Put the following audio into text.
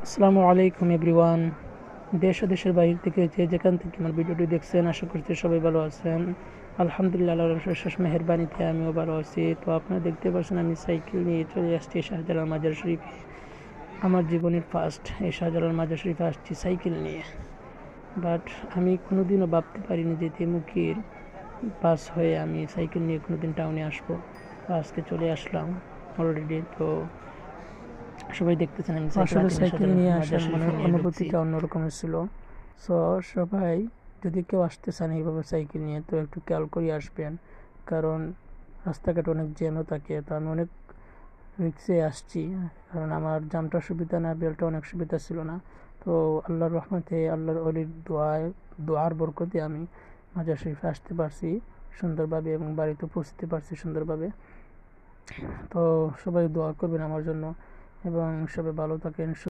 আসসালামু আলাইকুম এভরিওয়ান। দেশ ও দেশের বাইরে থেকে যেখান থেকে আমার ভিডিওটি দেখছেন, আশা করছি সবাই ভালো আছেন। আলহামদুলিল্লাহ, আল্লাহর শেষ মেহেরবানিতে আমিও ভালো আছি। তো আপনারা দেখতে পাচ্ছেন আমি সাইকেল নিয়ে চলে আসছি শাহজালাল মাজার শরীফে। আমার জীবনের ফার্স্ট এই শাহজালাল মাজার শরীফে আসছি সাইকেল নিয়ে। বাট আমি কোনোদিনও ভাবতে পারিনি যে তেমুখির পাস হয়ে আমি সাইকেল নিয়ে কোনোদিন টাউনে আসবো। তো আজকে চলে আসলাম অলরেডি। তো সবাই দেখতেছেন আমি আসলে সাইকেল নিয়ে আসার অনুভূতিটা অন্যরকমের ছিল। সো সবাই যদি কেউ আসতে চান এইভাবে সাইকেল নিয়ে, তো একটু খেয়াল করে আসবেন, কারণ রাস্তাঘাট অনেক জ্যামও থাকে। তো আমি অনেক রিক্সে আসছি, কারণ আমার জামটা সুবিধা না, বেলটা অনেক সুবিধা ছিল না। তো আল্লাহর রহমতে, আল্লাহর অলির দোয়ার বরকতে আমি মাজার শরীফে আসতে পারছি সুন্দরভাবে এবং বাড়িতে পৌঁছতে পারছি সুন্দরভাবে। তো সবাই দোয়া করবেন আমার জন্য এবং সবাই ভালো থাকেন।